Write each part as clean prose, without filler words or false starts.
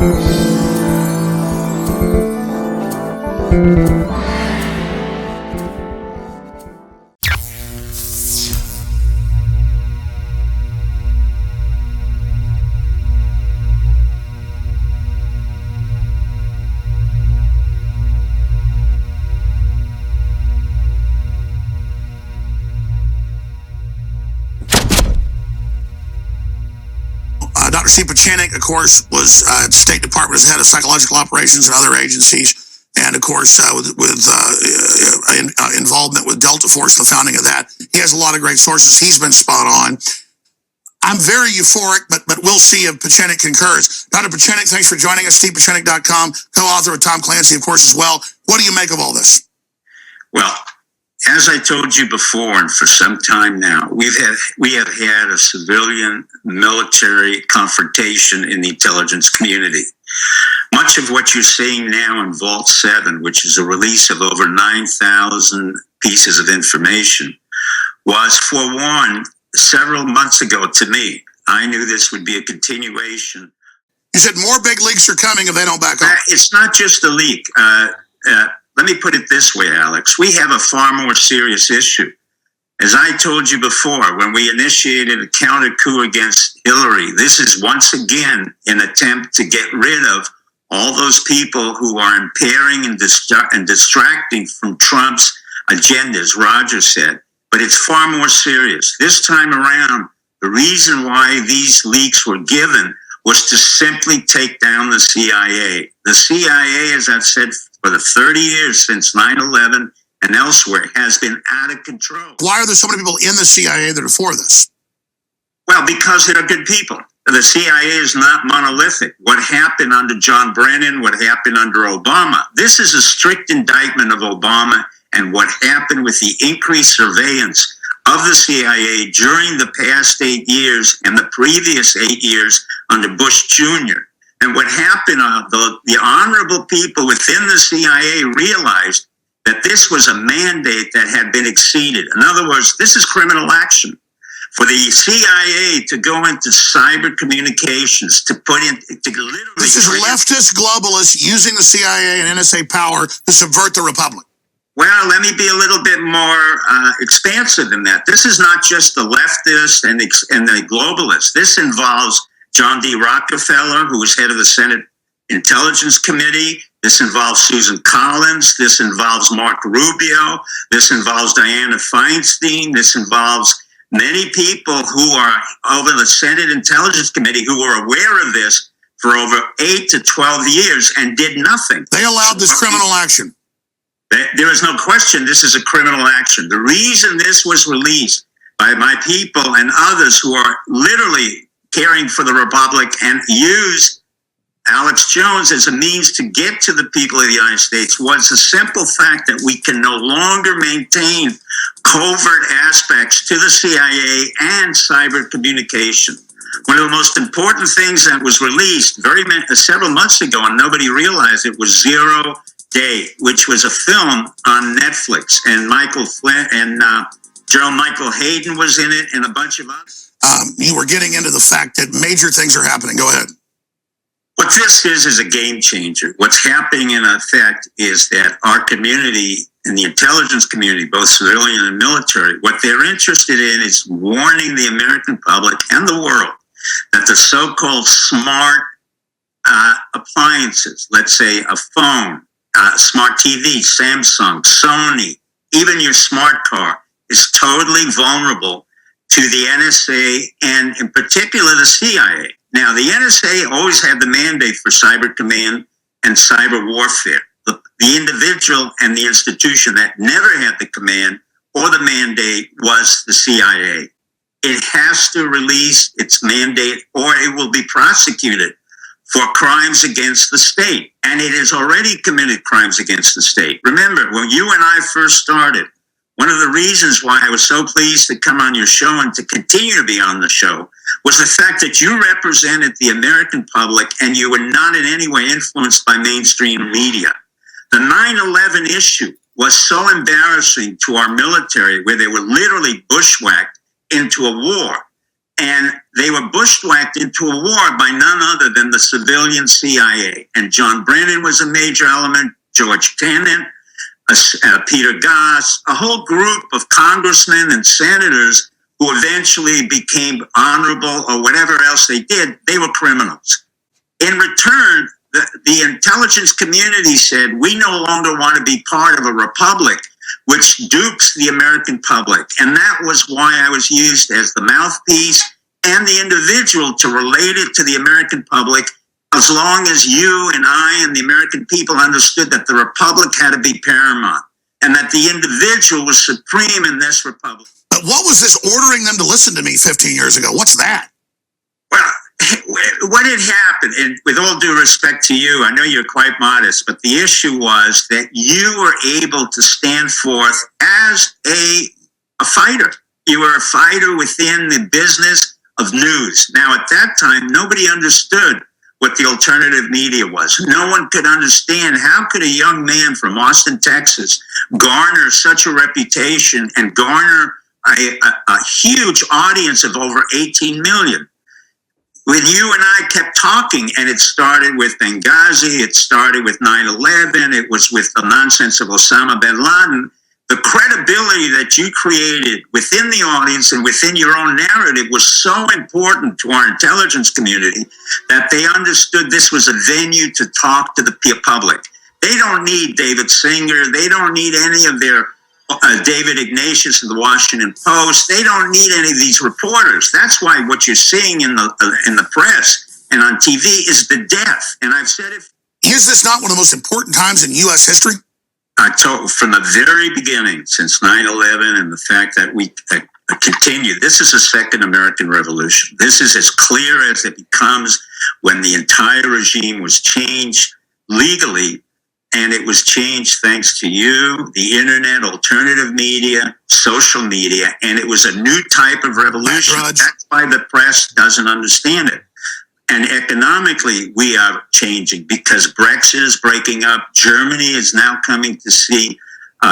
Dr. Pieczenik, of course, was at the State Department as head of psychological operations and other agencies, and of course, with involvement with Delta Force, the founding of that. He has a lot of great sources. He's been spot on. I'm very euphoric, but we'll see if Pieczenik concurs. Dr. Pieczenik, thanks for joining us. StevePieczenik.com, co-author with Tom Clancy, of course, as well. What do you make of all this? Well, as I told you before, and for some time now, we have had a civilian-military confrontation in the intelligence community. Much of what you're seeing now in Vault 7, which is a release of over 9,000 pieces of information, was forewarned several months ago to me. I knew this would be a continuation. You said more big leaks are coming if they don't back up. It's not just a leak. Let me put it this way, Alex. We have a far more serious issue. As I told you before, when we initiated a counter coup against Hillary, this is once again an attempt to get rid of all those people who are impairing and distracting from Trump's agendas, Roger said. But it's far more serious. This time around, the reason why these leaks were given was to simply take down the CIA. The CIA, as I've said, for the 30 years since 9/11 and elsewhere, has been out of control. Why are there so many people in the CIA that are for this? Well, because they're good people. The CIA is not monolithic. What happened under John Brennan, what happened under Obama, this is a strict indictment of Obama and what happened with the increased surveillance of the CIA during the past 8 years and the previous 8 years under Bush Jr. And what happened, the honorable people within the CIA realized that this was a mandate that had been exceeded. In other words, this is criminal action. For the CIA to go into cyber communications, to put in, to literally... This is leftist globalists using the CIA and NSA power to subvert the republic. Well, let me be a little bit more expansive than that. This is not just the leftists and the globalists. This involves John D. Rockefeller, who was head of the Senate Intelligence Committee. This involves Susan Collins. This involves Mark Rubio. This involves Dianna Feinstein. This involves many people who are over the Senate Intelligence Committee who were aware of this for over 8 to 12 years and did nothing. They allowed this criminal action. There is no question this is a criminal action. The reason this was released by my people and others who are literally caring for the Republic and used Alex Jones as a means to get to the people of the United States was the simple fact that we can no longer maintain covert aspects to the CIA and cyber communication. One of the most important things that was released several months ago, and nobody realized it, was 0 Day, which was a film on Netflix, and Michael Flynn and General Michael Hayden was in it, and a bunch of others. You were getting into the fact that major things are happening. Go ahead. What this is a game changer. What's happening in effect is that our community and the intelligence community, both civilian and military, what they're interested in is warning the American public and the world that the so-called smart appliances, let's say a phone, smart TV, Samsung, Sony, even your smart car, is totally vulnerable to the NSA and in particular the CIA. Now, the NSA always had the mandate for cyber command and cyber warfare. The individual and the institution that never had the command or the mandate was the CIA. It has to release its mandate or it will be prosecuted for crimes against the state. And it has already committed crimes against the state. Remember, when you and I first started, one of the reasons why I was so pleased to come on your show and to continue to be on the show was the fact that you represented the American public and you were not in any way influenced by mainstream media. The 9/11 issue was so embarrassing to our military where they were literally bushwhacked into a war. And they were bushwhacked into a war by none other than the civilian CIA. And John Brennan was a major element, George Tenet, Peter Goss, a whole group of congressmen and senators who eventually became honorable or whatever else they did. They were criminals. In return, the intelligence community said, we no longer want to be part of a republic which dupes the American public. And that was why I was used as the mouthpiece and the individual to relate it to the American public, as long as you and I and the American people understood that the republic had to be paramount and that the individual was supreme in this republic. But what was this ordering them to listen to me 15 years ago? What's that? Well, what had happened, and with all due respect to you, I know you're quite modest, but the issue was that you were able to stand forth as a fighter. You were a fighter within the business of news. Now, at that time, nobody understood what the alternative media was. No one could understand how could a young man from Austin, Texas, garner such a reputation and garner a huge audience of over 18 million. When you and I kept talking, and it started with Benghazi, it started with 9/11, it was with the nonsense of Osama bin Laden, the credibility that you created within the audience and within your own narrative was so important to our intelligence community that they understood this was a venue to talk to the public. They don't need David Singer. They don't need any of their David Ignatius of the Washington Post. They don't need any of these reporters. That's why what you're seeing in the press and on TV is the death. And I've said it. Is this not one of the most important times in U.S. history? I told from the very beginning, since 9/11, and the fact that we continue. This is a second American Revolution. This is as clear as it becomes when the entire regime was changed legally. And it was changed thanks to you, the internet, alternative media, social media, and it was a new type of revolution. That's why the press doesn't understand it. And economically, we are changing because Brexit is breaking up. Germany is now coming to see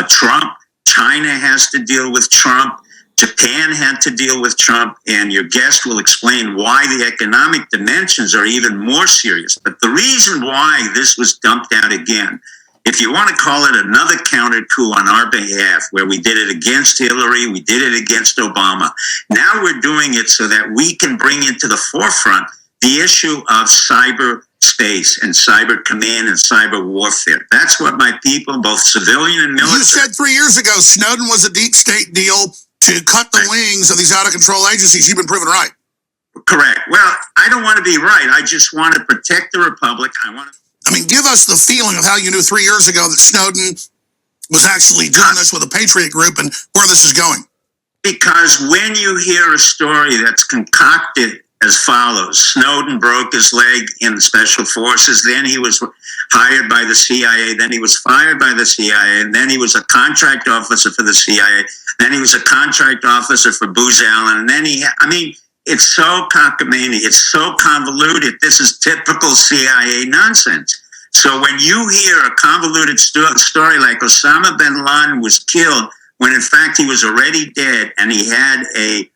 Trump. China has to deal with Trump. Japan had to deal with Trump, and your guest will explain why the economic dimensions are even more serious. But the reason why this was dumped out again, if you want to call it another counter coup on our behalf, where we did it against Hillary, we did it against Obama, now we're doing it so that we can bring into the forefront the issue of cyberspace and cyber command and cyber warfare. That's what my people, both civilian and military... You said 3 years ago Snowden was a deep state deal to cut the wings of these out-of-control agencies. You've been proven right. Correct. Well, I don't want to be right. I just want to protect the republic. I mean, give us the feeling of how you knew 3 years ago that Snowden was actually doing this with a Patriot group and where this is going. Because when you hear a story that's concocted as follows, Snowden broke his leg in the special forces, then he was hired by the CIA, then he was fired by the CIA, and then he was a contract officer for the CIA, then he was a contract officer for Booz Allen, and then it's so cockamamie, it's so convoluted. This is typical CIA nonsense. So when you hear a convoluted story like Osama bin Laden was killed when in fact he was already dead and he had a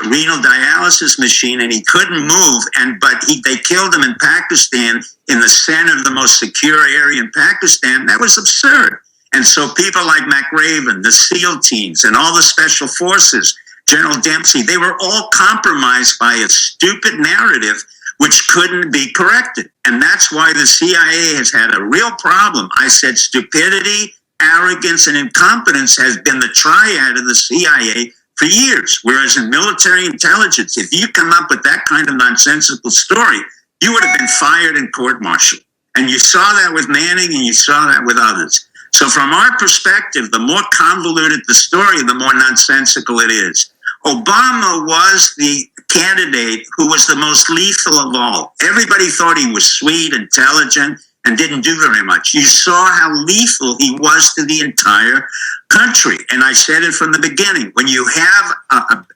renal dialysis machine and he couldn't move, but they killed him in Pakistan in the center of the most secure area in Pakistan, that was absurd. And so people like McRaven, the SEAL teams, and all the special forces, General Dempsey, they were all compromised by a stupid narrative which couldn't be corrected. And that's why the CIA has had a real problem. I said stupidity, arrogance, and incompetence has been the triad of the CIA for years. Whereas in military intelligence, if you come up with that kind of nonsensical story, you would have been fired and court-martialed. And you saw that with Manning and you saw that with others. So from our perspective, the more convoluted the story, the more nonsensical it is. Obama was the candidate who was the most lethal of all. Everybody thought he was sweet, intelligent, and didn't do very much. You saw how lethal he was to the entire country. And I said it from the beginning. When you have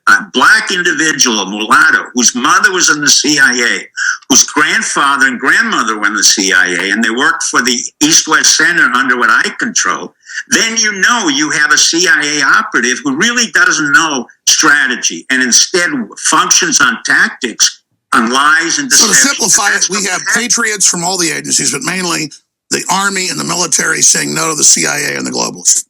a black individual, a mulatto, whose mother was in the CIA, whose grandfather and grandmother were in the CIA, and they worked for the East-West Center under what I control, then you know you have a CIA operative who really doesn't know strategy and instead functions on tactics, on lies and deception. So to simplify it, we have patriots from all the agencies, but mainly the Army and the military saying no to the CIA and the globalists.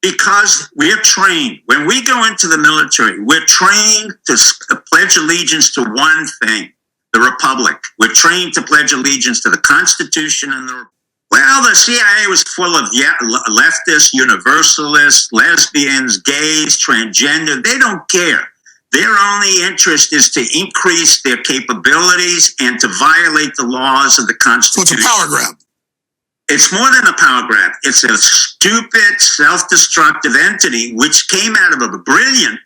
Because we're trained. When we go into the military, we're trained to pledge allegiance to one thing, the Republic. We're trained to pledge allegiance to the Constitution and the... Well, the CIA was full of leftists, universalists, lesbians, gays, transgender. They don't care. Their only interest is to increase their capabilities and to violate the laws of the Constitution. So it's a power grab. It's more than a power grab. It's a stupid, self-destructive entity which came out of a brilliant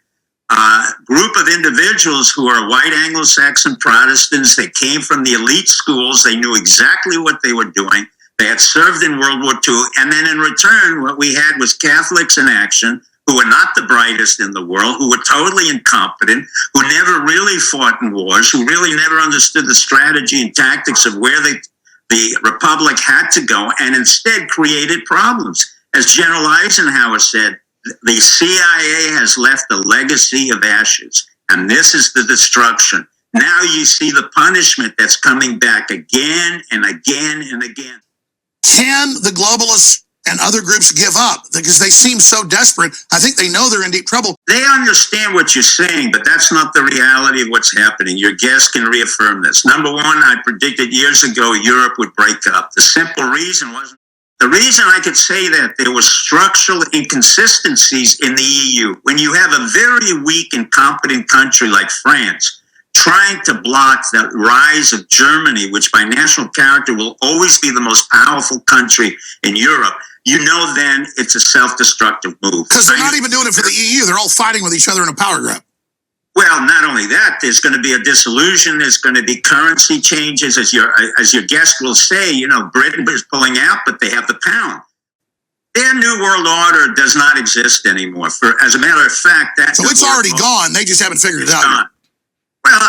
group of individuals who are white Anglo-Saxon Protestants. They came from the elite schools. They knew exactly what they were doing. They had served in World War II. And then in return, what we had was Catholics in action who were not the brightest in the world, who were totally incompetent, who never really fought in wars, who really never understood the strategy and tactics of where the Republic had to go, and instead created problems. As General Eisenhower said, the CIA has left a legacy of ashes, and this is the destruction. Now you see the punishment that's coming back again and again and again. Can the globalists and other groups give up? Because they seem so desperate. I think they know they're in deep trouble. They understand what you're saying, but that's not the reality of what's happening. Your guest can reaffirm this. Number one, I predicted years ago Europe would break up. The simple reason wasn't... The reason I could say that, there was structural inconsistencies in the EU. When you have a very weak, incompetent country like France trying to block the rise of Germany, which by national character will always be the most powerful country in Europe, you know then it's a self-destructive move. Because they're not even doing it for the EU. They're all fighting with each other in a power grab. Well, not only that, there's going to be a dissolution. There's going to be currency changes. As your guest will say, you know, Britain is pulling out, but they have the pound. Their New World Order does not exist anymore. As a matter of fact, that... So it's already gone. They just haven't figured it out. Gone. Well,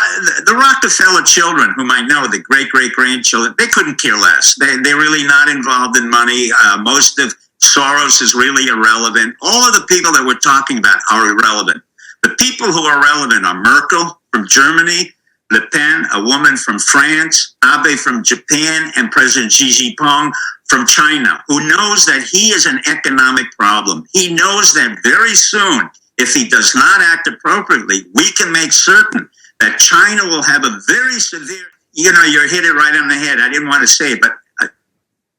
the Rockefeller children, whom I know, the great-great-grandchildren, they couldn't care less. They're really not involved in money. Most of Soros is really irrelevant. All of the people that we're talking about are irrelevant. The people who are relevant are Merkel from Germany, Le Pen, a woman from France, Abe from Japan, and President Xi Jinping from China, who knows that he is an economic problem. He knows that very soon, if he does not act appropriately, we can make certain that China will have a very severe, you know, you hit it right on the head. I didn't want to say it, but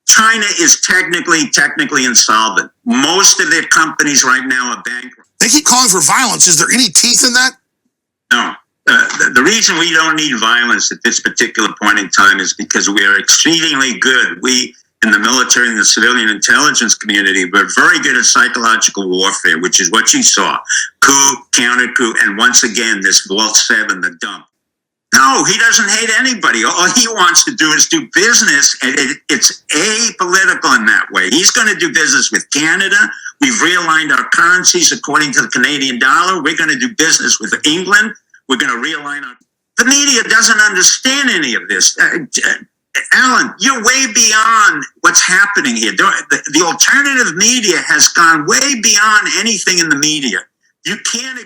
China is technically insolvent. Most of their companies right now are bankrupt. They keep calling for violence. Is there any teeth in that? No. The reason we don't need violence at this particular point in time is because we are exceedingly good. We, in the military and the civilian intelligence community, we're very good at psychological warfare, which is what you saw. Coup, counter-coup, and once again, this Vault 7, the dump. No, he doesn't hate anybody. All he wants to do is do business, and it's apolitical in that way. He's going to do business with Canada. We've realigned our currencies according to the Canadian dollar. We're going to do business with England. We're going to realign our... The media doesn't understand any of this. Alan, you're way beyond what's happening here. The alternative media has gone way beyond anything in the media. You can't...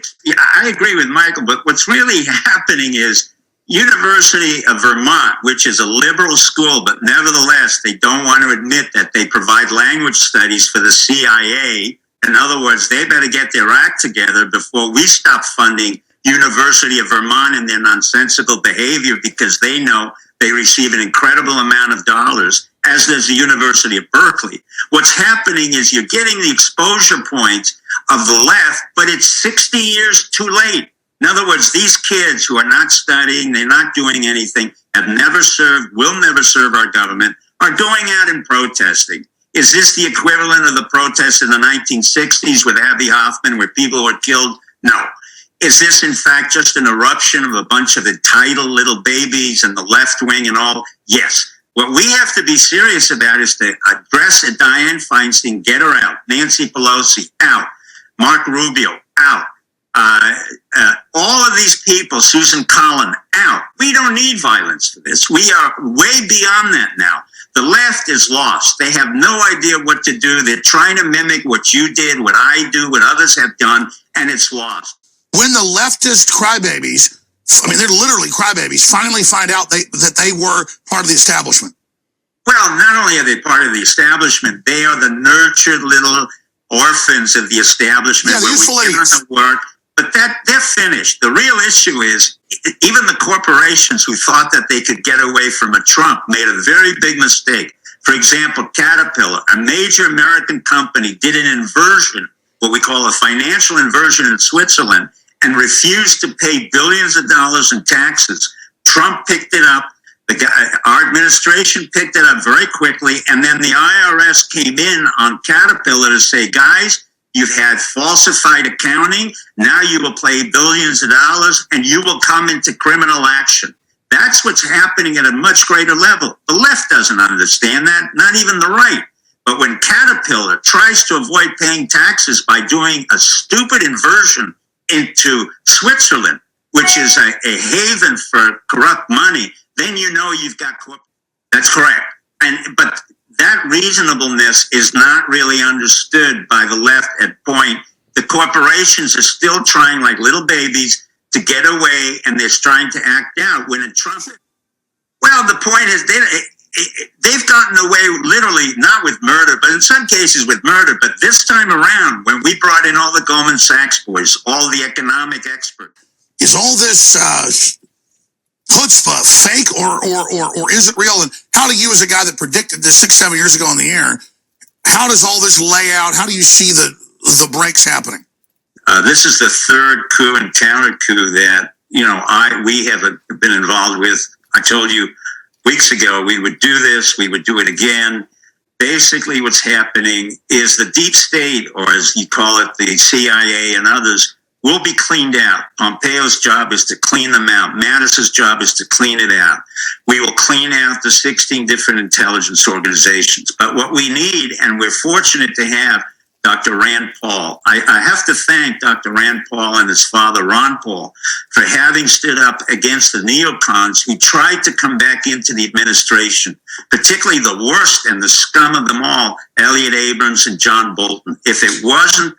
I agree with Michael, but what's really happening is University of Vermont, which is a liberal school, but nevertheless, they don't want to admit that they provide language studies for the CIA. In other words, they better get their act together before we stop funding University of Vermont and their nonsensical behavior, because they know they receive an incredible amount of dollars, as does the University of Berkeley. What's happening is you're getting the exposure points of the left, but it's 60 years too late. In other words, these kids who are not studying, they're not doing anything, have never served, will never serve our government, are going out and protesting. Is this the equivalent of the protests in the 1960s with Abby Hoffman, where people were killed? No. Is this, in fact, just an eruption of a bunch of entitled little babies and the left wing and all? Yes. What we have to be serious about is to address Dianne Feinstein, get her out. Nancy Pelosi, out. Mark Rubio, out. All of these people, Susan Collins, out. We don't need violence for this. We are way beyond that now. The left is lost. They have no idea what to do. They're trying to mimic what you did, what I do, what others have done, and it's lost. When the leftist crybabies, I mean, they're literally crybabies, finally find out that they were part of the establishment. Well, not only are they part of the establishment, they are the nurtured little orphans of the establishment. Yeah, the useful idiots. Work, but they're finished. The real issue is even the corporations who thought that they could get away from a Trump made a very big mistake. For example, Caterpillar, a major American company, did an inversion, what we call a financial inversion in Switzerland, and refused to pay billions of dollars in taxes. Trump picked it up. Our administration picked it up very quickly, and then the IRS came in on Caterpillar to say, guys, you've had falsified accounting. Now you will pay billions of dollars, and you will come into criminal action. That's what's happening at a much greater level. The left doesn't understand that, not even the right. But when Caterpillar tries to avoid paying taxes by doing a stupid inversion into Switzerland, which is a haven for corrupt money, then you know you've got corrupt. That's correct. But that reasonableness is not really understood by the left at point. The corporations are still trying like little babies to get away, and they're trying to act out. When in Trump, well, the point is they've gotten away literally not with murder, but in some cases with murder. But this time around, when we brought in all the Goldman Sachs boys, all the economic experts, is all this chutzpah fake or is it real? And how do you, as a guy that predicted this 6-7 years ago on the air, how does all this lay out? How do you see the breaks happening? This is the third coup and counter coup that we have been involved with. I told you weeks ago we would do this, we would do it again. Basically, what's happening is the deep state, or as you call it, the CIA and others, will be cleaned out. Pompeo's job is to clean them out. Mattis's job is to clean it out. We will clean out the 16 different intelligence organizations. But what we need, and we're fortunate to have Dr. Rand Paul. I have to thank Dr. Rand Paul and his father, Ron Paul, for having stood up against the neocons who tried to come back into the administration, particularly the worst and the scum of them all, Elliot Abrams and John Bolton. If it wasn't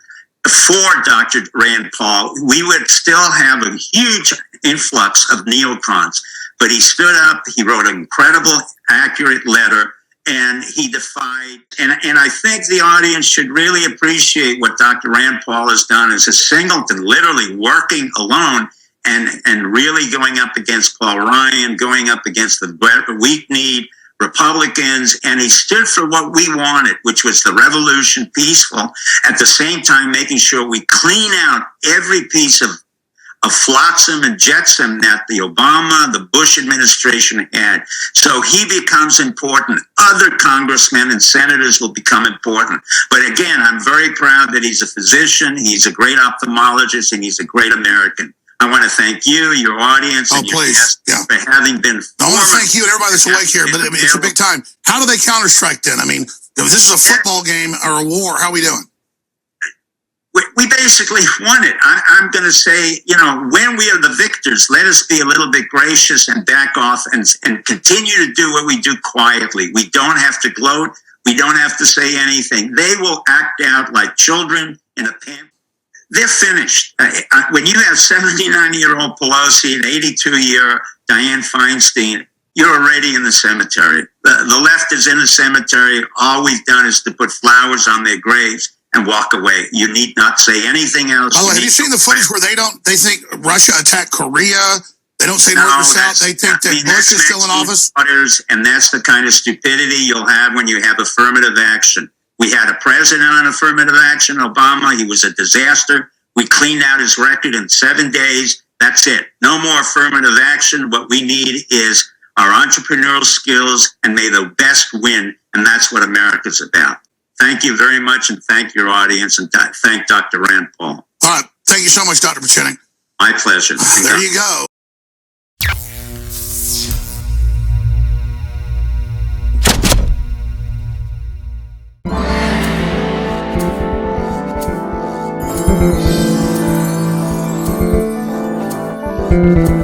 for Dr. Rand Paul, we would still have a huge influx of neocons. But he stood up, he wrote an incredible, accurate letter, and he defied. And I think the audience should really appreciate what Dr. Rand Paul has done as a singleton, literally working alone and really going up against Paul Ryan, going up against the weak-kneed Republicans, and he stood for what we wanted, which was the revolution, peaceful, at the same time making sure we clean out every piece of flotsam and jetsam that the Obama, the Bush administration had. So he becomes important. Other congressmen and senators will become important. But again, I'm very proud that he's a physician, he's a great ophthalmologist, and he's a great American. I want to thank you, your audience, and your guests for having been. I want to thank you and everybody that's awake here, but it's a big time. How do they counterstrike then? I mean, if this is a football game or a war, how are we doing? We basically won it. I'm going to say, when we are the victors, let us be a little bit gracious and back off and continue to do what we do quietly. We don't have to gloat. We don't have to say anything. They will act out like children in a pen. They're finished. When you have 79-year-old Pelosi and 82-year Dianne Feinstein, you're already in the cemetery. The left is in the cemetery. All we've done is to put flowers on their graves and walk away. You need not say anything else. Oh, have you seen the footage where they think Russia attacked Korea? They don't say north or south. They think that Bush is still in office. And that's the kind of stupidity you'll have when you have affirmative action. We had a president on affirmative action, Obama. He was a disaster. We cleaned out his record in 7 days. That's it. No more affirmative action. What we need is our entrepreneurial skills, and may the best win. And that's what America's about. Thank you very much, and thank your audience, and thank Dr. Rand Paul. All right. Thank you so much, Dr. Pieczenik. My pleasure. There you go. Thank you.